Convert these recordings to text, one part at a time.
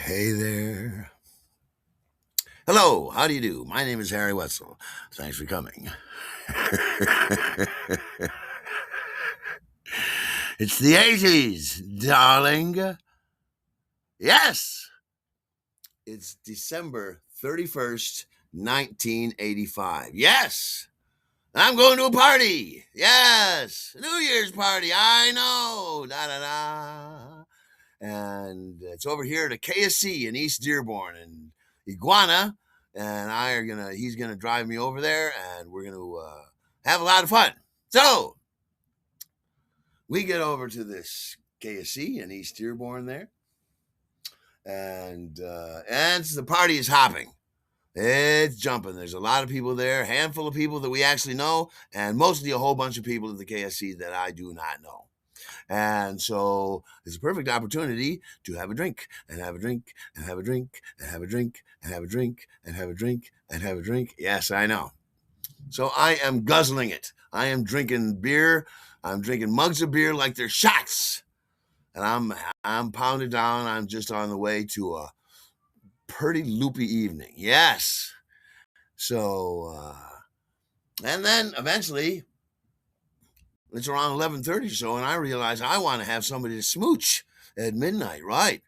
Hey there. Hello, how do you do? My name is Harry Wetzel. Thanks for coming. It's the 80s, darling. Yes, it's December 31st, 1985. Yes, I'm going to a party. Yes, New Year's party. I know. Da da da. And it's over here at a KSC in East Dearborn, and Iguana and I are he's gonna drive me over there, and we're gonna have a lot of fun. So we get over to this KSC in East Dearborn there, and the party is hopping. It's jumping. There's a lot of people there, a handful of people that we actually know, and mostly a whole bunch of people at the KSC that I do not know. And so it's a perfect opportunity to have a drink and have a drink and have a drink and have a drink and have a drink and have a drink and have a drink. Yes, I know. So I am guzzling it. I am drinking beer. I'm drinking mugs of beer like they're shots. And I'm pounded down. I'm just on the way to a pretty loopy evening. Yes. So and then eventually it's around 11:30 or so, and I realize I want to have somebody to smooch at midnight, right?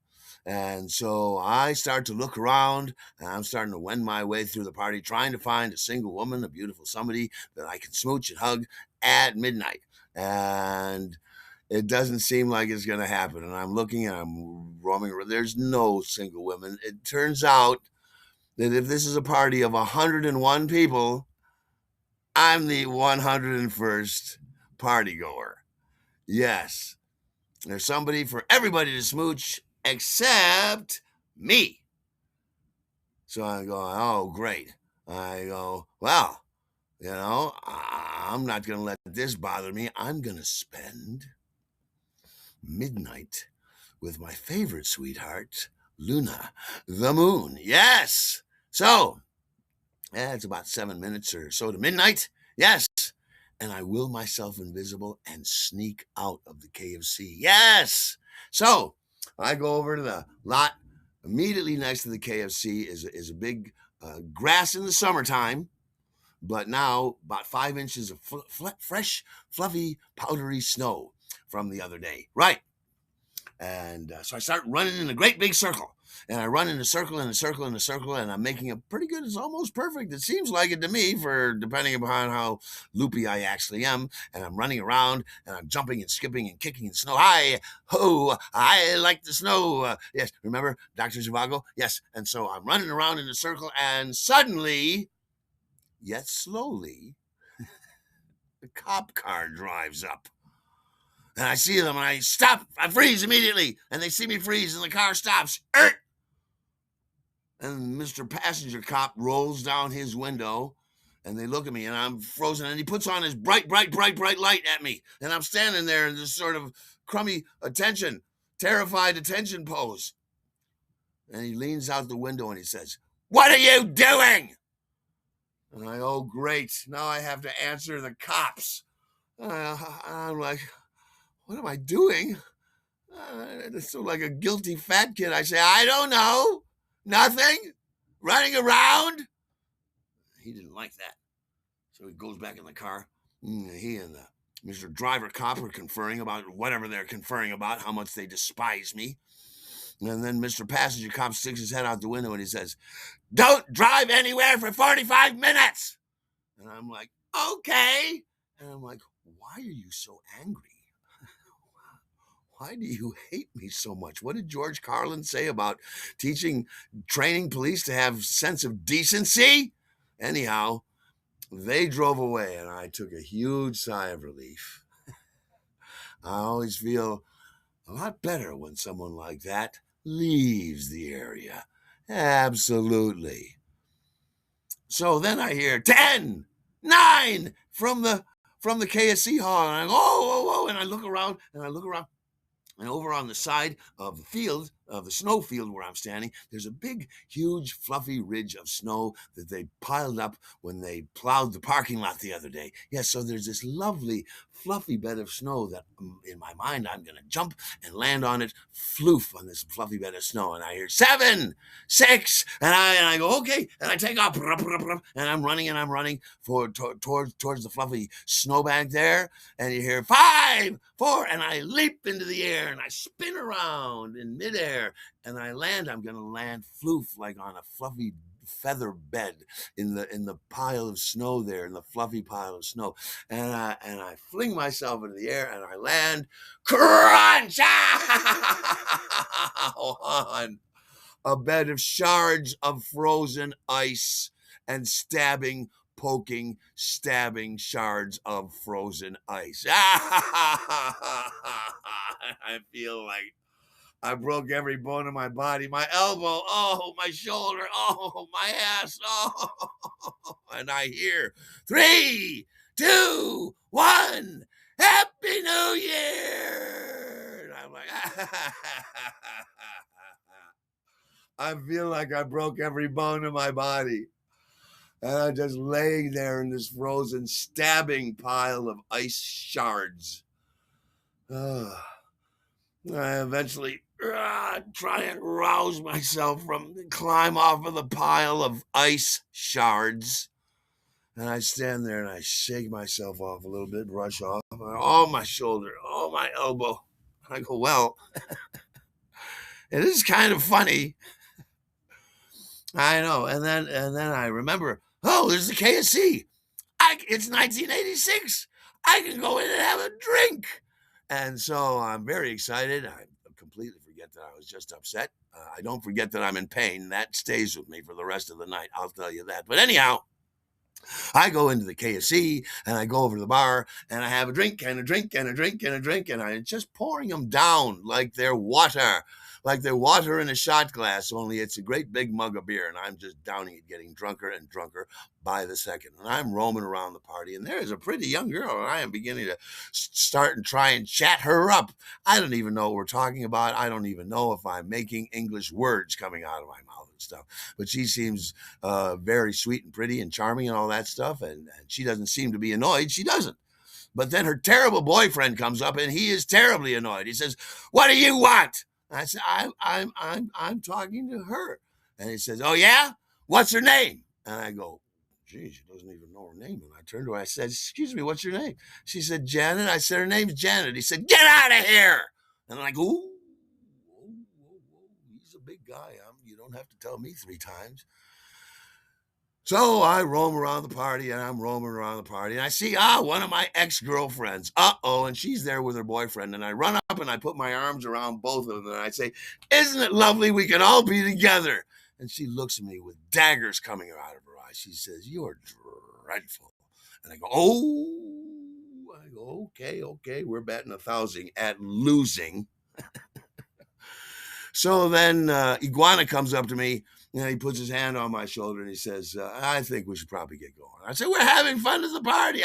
And so I start to look around, and I'm starting to wend my way through the party, trying to find a single woman, a beautiful somebody that I can smooch and hug at midnight. And it doesn't seem like it's going to happen. And I'm looking and I'm roaming around. There's no single women. It turns out that if this is a party of 101 people, I'm the 101st party goer. Yes, there's somebody for everybody to smooch except me. So I go, oh, great. I go, well, I'm not going to let this bother me. I'm going to spend midnight with my favorite sweetheart, Luna, the moon. Yes. So it's about 7 minutes or so to midnight. Yes. And I will myself invisible and sneak out of the KFC. Yes. So I go over to the lot. Immediately next to the KFC is a big grass in the summertime, but now about 5 inches of fresh, fluffy, powdery snow from the other day. Right. And so I start running in a great big circle. And I run in a circle and a circle and a circle, and I'm making a pretty good, it's almost perfect. It seems like it to me, for depending upon how loopy I actually am. And I'm running around and I'm jumping and skipping and kicking in snow. Hi, ho, I like the snow. Yes, remember Dr. Zhivago? Yes. And so I'm running around in a circle, and suddenly, yet slowly, the cop car drives up. And I see them and I stop. I freeze immediately. And they see me freeze and the car stops. And Mr. Passenger Cop rolls down his window and they look at me and I'm frozen. And he puts on his bright light at me. And I'm standing there in this sort of crummy attention, terrified attention pose. And he leans out the window and he says, "What are you doing?" And I, oh, great. Now I have to answer the cops. I'm like, what am I doing? So like a guilty fat kid, I say, I don't know. Nothing. Running around. He didn't like that. So he goes back in the car. He and the Mr. Driver Cop are conferring about whatever they're conferring about, how much they despise me. And then Mr. Passenger Cop sticks his head out the window and he says, "Don't drive anywhere for 45 minutes. And I'm like, okay. And I'm like, why are you so angry? Why do you hate me so much? What did George Carlin say about training police to have sense of decency? Anyhow, they drove away and I took a huge sigh of relief. I always feel a lot better when someone like that leaves the area. Absolutely. So then I hear 10, 9 from the KSC hall, and I go, oh, and I look around, and over on the side of the field the snow field where I'm standing, there's a big, huge, fluffy ridge of snow that they piled up when they plowed the parking lot the other day. Yes, so there's this lovely, fluffy bed of snow that in my mind I'm going to jump and land on it, floof on this fluffy bed of snow. And I hear 7, 6, and I go, okay. And I take off, and I'm running towards the fluffy snowbank there. And you hear 5, 4, and I leap into the air and I spin around in midair and I land. I'm going to land floof like on a fluffy feather bed in the pile of snow there, in the fluffy pile of snow. And I fling myself into the air and I land crunch on a bed of shards of frozen ice and poking, stabbing shards of frozen ice. I feel like I broke every bone in my body, my elbow, oh, my shoulder, oh, my ass, oh. And I hear 3, 2, 1, Happy New Year. And I'm like, I feel like I broke every bone in my body. And I just lay there in this frozen, stabbing pile of ice shards. I eventually try and rouse myself climb off of the pile of ice shards. And I stand there and I shake myself off a little bit, brush off. Oh, my shoulder, oh, my elbow. I go, well, it is kind of funny. I know. And then I remember, oh, there's the KSC. It's 1986. I can go in and have a drink. And so I'm very excited. I completely forget that I was just upset. I don't forget that I'm in pain. That stays with me for the rest of the night. I'll tell you that. But anyhow, I go into the KFC and I go over to the bar and I have a drink and a drink and a drink and a drink. And I'm just pouring them down like they're water in a shot glass, only it's a great big mug of beer. And I'm just downing it, getting drunker and drunker by the second. And I'm roaming around the party and there is a pretty young girl. And I am beginning to start and try and chat her up. I don't even know what we're talking about. I don't even know if I'm making English words coming out of my mouth and stuff. But she seems very sweet and pretty and charming and all that stuff. And she doesn't seem to be annoyed. She doesn't. But then her terrible boyfriend comes up and he is terribly annoyed. He says, "What do you want?" I said, I'm talking to her. And he says, "Oh, yeah? What's her name?" And I go, "Gee, she doesn't even know her name." And I turned to her, I said, "Excuse me, what's your name?" She said, "Janet." I said, "Her name's Janet." He said, "Get out of here." And I'm like, ooh, he's a big guy. You don't have to tell me 3 times. So I roam around the party and I'm roaming around the party and I see, one of my ex-girlfriends. And she's there with her boyfriend. And I run up and I put my arms around both of them and I say, "Isn't it lovely? We can all be together." And she looks at me with daggers coming out of her eyes. She says, "You're dreadful." And I go, okay. We're betting 1,000 at losing. So then Iguana comes up to me and he puts his hand on my shoulder and he says, "I think we should probably get going." I said, "We're having fun at the party.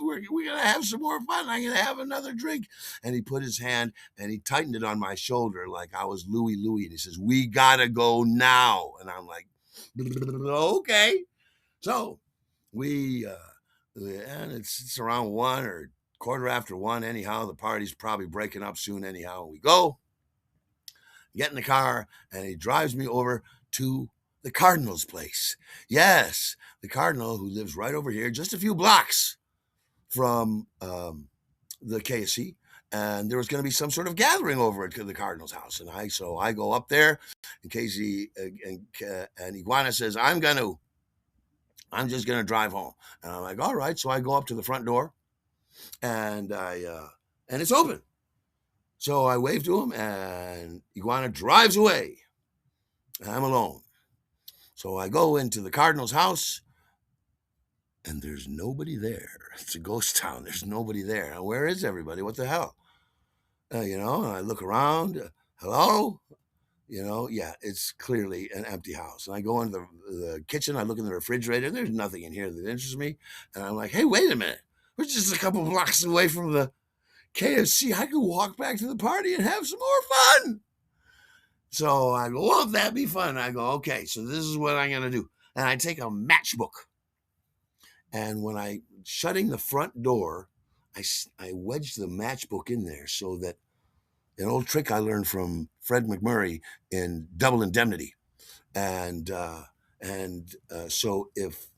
We're going to have some more fun. I'm going to have another drink." And he put his hand and he tightened it on my shoulder like I was Louie. And he says, "We got to go now." And I'm like, okay. So and it's around 1 or quarter after 1. Anyhow, the party's probably breaking up soon. Anyhow, we go. Get in the car, and he drives me over to the Cardinal's place. Yes, the Cardinal, who lives right over here, just a few blocks from the KSC. And there was going to be some sort of gathering over at the Cardinal's house. And so I go up there, and Casey and Iguana says, I'm just going to drive home. And I'm like, all right. So I go up to the front door, and and it's open. So I wave to him, and Iguana drives away. I'm alone. So I go into the Cardinal's house, and there's nobody there. It's a ghost town. There's nobody there. Now, where is everybody? What the hell? And I look around. Hello? Yeah, it's clearly an empty house. And I go into the kitchen. I look in the refrigerator. And there's nothing in here that interests me. And I'm like, hey, wait a minute. We're just a couple blocks away from the KFC. I could walk back to the party and have some more fun. So I go, won't that be fun? I go, okay, so this is what I'm going to do. And I take a matchbook. And when I shutting the front door, I wedge the matchbook in there so that an old trick I learned from Fred McMurray in Double Indemnity. And so if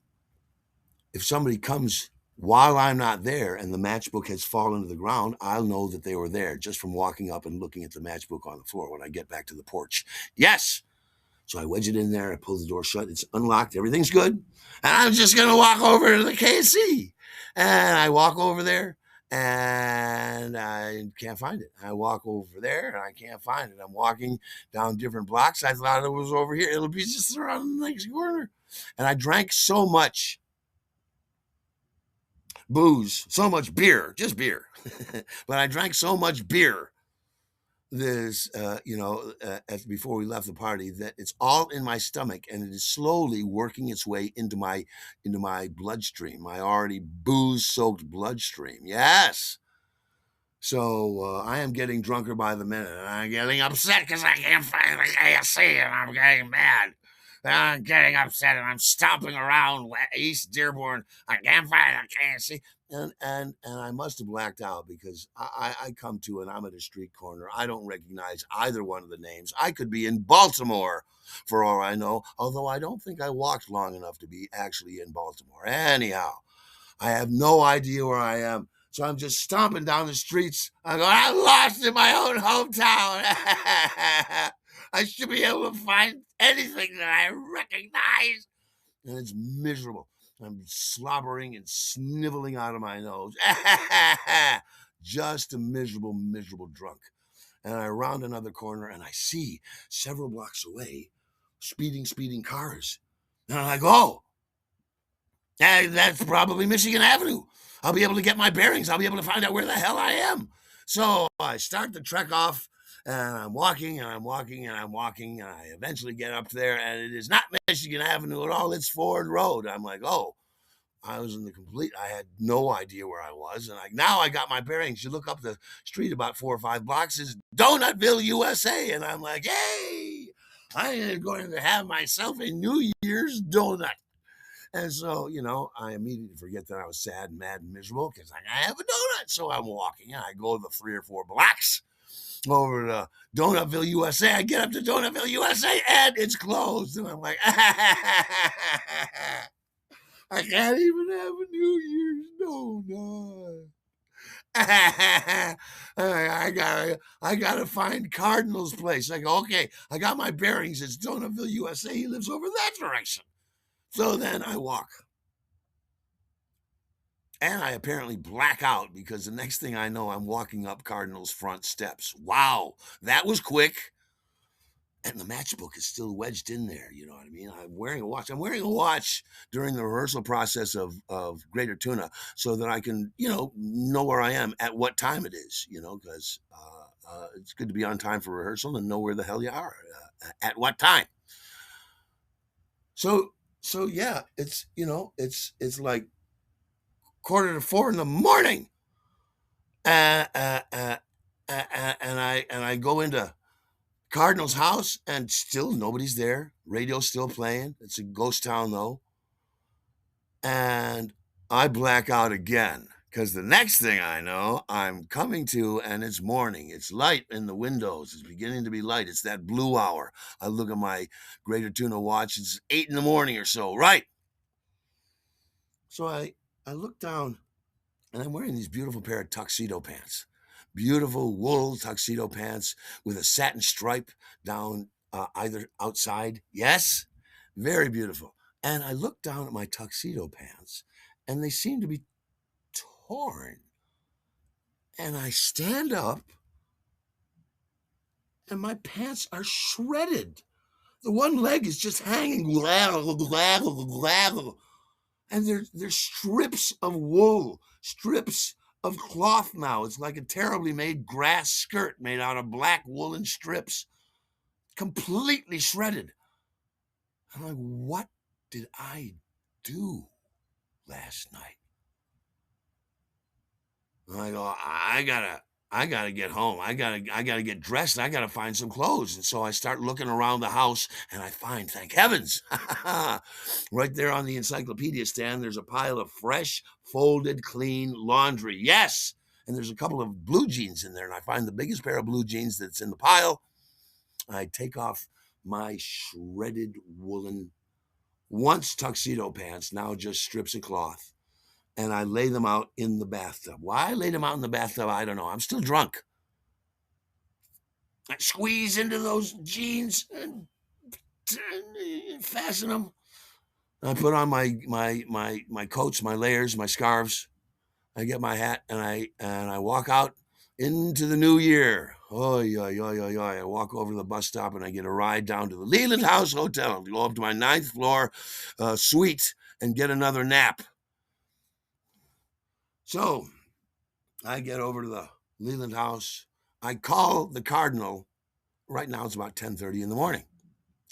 somebody comes while I'm not there and the matchbook has fallen to the ground, I'll know that they were there just from walking up and looking at the matchbook on the floor when I get back to the porch. Yes. So I wedge it in there. I pull the door shut. It's unlocked. Everything's good. And I'm just going to walk over to the KC. And I walk over there and I can't find it. I walk over there and I can't find it. I'm walking down different blocks. I thought it was over here. It'll be just around the next corner. And I drank so much booze, so much beer, just beer. But I drank so much beer this as before we left the party that it's all in my stomach and it is slowly working its way into my bloodstream, my already booze soaked bloodstream. Yes. So I am getting drunker by the minute, and I'm getting upset because I can't find the KFC, and I'm getting mad. And I'm getting upset, and I'm stomping around East Dearborn. I can't find the KFC, and I must have blacked out because I come to and I'm at a street corner. I don't recognize either one of the names. I could be in Baltimore for all I know, although I don't think I walked long enough to be actually in Baltimore. Anyhow, I have no idea where I am. So I'm just stomping down the streets. I go, I'm lost in my own hometown. I should be able to find anything that I recognize. And it's miserable. I'm slobbering and sniveling out of my nose. Just a miserable, miserable drunk. And I round another corner and I see several blocks away speeding cars. And I'm like, oh, that's probably Michigan Avenue. I'll be able to get my bearings. I'll be able to find out where the hell I am. So I start the trek off, and I'm walking, and I'm walking, and I'm walking, and I eventually get up there, and it is not Michigan Avenue at all. It's Ford Road. I'm like, oh, I was in the complete. I had no idea where I was, and now I got my bearings. You look up the street about 4 or 5 blocks, is Donutville, USA, and I'm like, hey, I am going to have myself a New Year's donut. And so, I immediately forget that I was sad, mad, and miserable because I have a donut. So I'm walking and I go the 3 or 4 blocks over to Donutville, USA. I get up to Donutville, USA, and it's closed. And I'm like, I can't even have a New Year's donut. I gotta find Cardinal's place. I go, okay, I got my bearings. It's Donutville, USA. He lives over that direction. So then I walk. And I apparently black out because the next thing I know, I'm walking up Cardinal's front steps. Wow, that was quick. And the matchbook is still wedged in there. You know what I mean? I'm wearing a watch. I'm wearing a watch during the rehearsal process of Greater Tuna so that I can, know where I am at what time it is, because it's good to be on time for rehearsal and know where the hell you are at what time. So yeah, it's like 3:45 in the morning. And I go into Cardinal's house and still nobody's there. Radio's still playing. It's a ghost town though. And I black out again because the next thing I know, I'm coming to and it's morning. It's light in the windows. It's beginning to be light. It's that blue hour. I look at my Greater Tuna watch. It's 8 in the morning or so, right? So I look down and I'm wearing these beautiful pair of tuxedo pants. Beautiful wool tuxedo pants with a satin stripe down either outside. Yes, very beautiful. And I look down at my tuxedo pants and they seem to be torn. And I stand up and my pants are shredded. The one leg is just hanging. And there's strips of wool, strips of cloth now. It's like a terribly made grass skirt made out of black woolen strips, completely shredded. I'm like, what did I do last night? And I go, I gotta I got to get home. I got to get dressed. I got to find some clothes. And so I start looking around the house and I find, thank heavens, right there on the encyclopedia stand, there's a pile of fresh, folded, clean laundry. Yes. And there's a couple of blue jeans in there. And I find the biggest pair of blue jeans that's in the pile. I take off my shredded woolen, once tuxedo pants, now just strips of cloth, and I lay them out in the bathtub. Why I laid them out in the bathtub, I don't know. I'm still drunk. I squeeze into those jeans and fasten them. I put on my coats, my layers, my scarves. I get my hat and I walk out into the new year. Oh yeah. I walk over to the bus stop and I get a ride down to the Leland House Hotel to go up to my 9th floor suite and get another nap. So I get over to the Leland House. I call the Cardinal. Right now it's about 10:30 in the morning.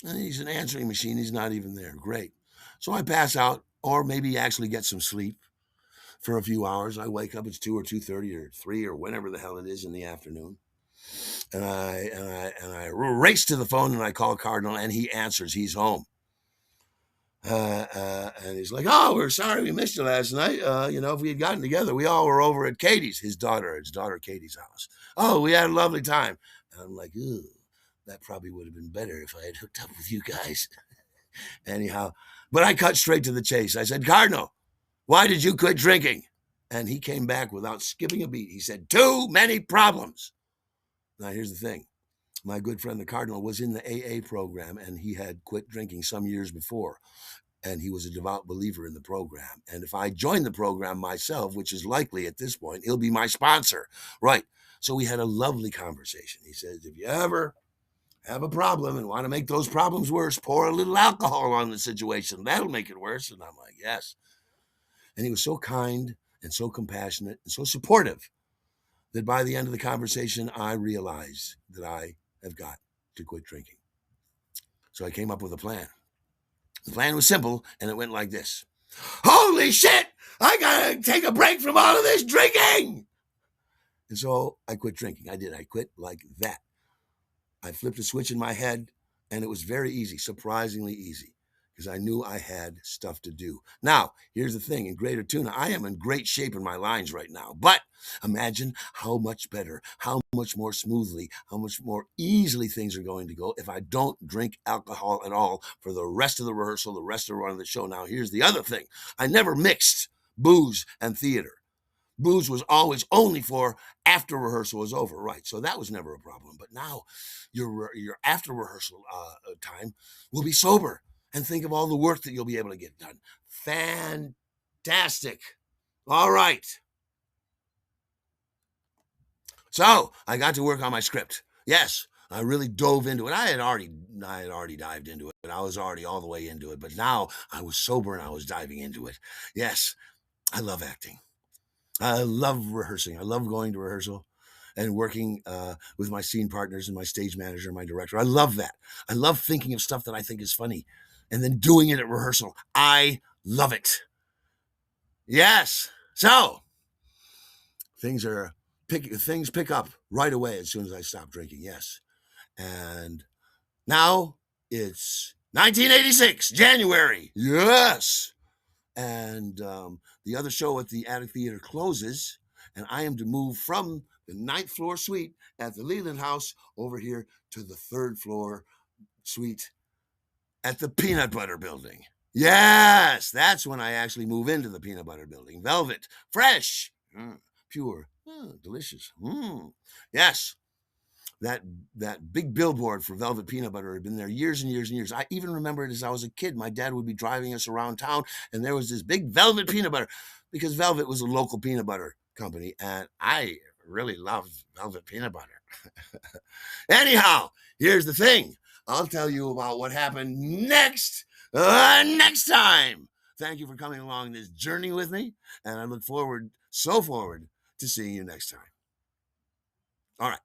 And he's an answering machine. He's not even there. Great. So I pass out or maybe actually get some sleep for a few hours. I wake up, it's 2 or 2:30 or 3 or whenever the hell it is in the afternoon. And I race to the phone and I call Cardinal and he answers. He's home. And he's like, "Oh, we're sorry we missed you last night. If we had gotten together, we all were over at Katie's, his daughter Katie's house. Oh, we had a lovely time." And I'm like, "Ooh, that probably would have been better if I had hooked up with you guys." Anyhow, but I cut straight to the chase. I said, "Cardinal, why did you quit drinking?" And he came back without skipping a beat. He said, "Too many problems." Now, here's the thing. My good friend, the Cardinal, was in the AA program, and he had quit drinking some years before. And he was a devout believer in the program. And if I join the program myself, which is likely at this point, he'll be my sponsor. Right. So we had a lovely conversation. He says, if you ever have a problem and want to make those problems worse, pour a little alcohol on the situation. That'll make it worse. And I'm like, yes. And he was so kind and so compassionate and so supportive that by the end of the conversation, I realized that I have got to quit drinking. So I came up with a plan. The plan was simple, and it went like this. Holy shit! I gotta take a break from all of this drinking! And so I quit drinking. I did. I quit like that. I flipped a switch in my head, and it was very easy, surprisingly easy, because I knew I had stuff to do. Now, here's the thing. In Greater Tuna, I am in great shape in my lines right now. But imagine how much better, how much more smoothly, how much more easily things are going to go if I don't drink alcohol at all for the rest of the rehearsal, the rest of the run of the show. Now, here's the other thing. I never mixed booze and theater. Booze was always only for after rehearsal was over, right? So that was never a problem. But now your after rehearsal time will be sober and think of all the work that you'll be able to get done. Fantastic. All right. So I got to work on my script. Yes, I really dove into it. I had already dived into it. I was already all the way into it. But now I was sober and I was diving into it. Yes, I love acting. I love rehearsing. I love going to rehearsal and working with my scene partners and my stage manager and my director. I love that. I love thinking of stuff that I think is funny and then doing it at rehearsal. I love it. Yes. So things pick up right away as soon as I stop drinking. Yes. And now it's 1986, January. Yes. And the other show at the Attic Theater closes, and I am to move from the 9th floor suite at the Leland House over here to the 3rd floor suite at the Peanut Butter Building. Yes, that's when I actually move into the Peanut Butter Building. Velvet, fresh, pure, delicious. Yes. That big billboard for Velvet Peanut Butter had been there years and years and years. I even remember it as I was a kid. My dad would be driving us around town, and there was this big Velvet Peanut Butter, because Velvet was a local peanut butter company, and I really loved Velvet Peanut Butter. Anyhow, here's the thing. I'll tell you about what happened next time. Thank you for coming along this journey with me, and I look forward to seeing you next time. All right.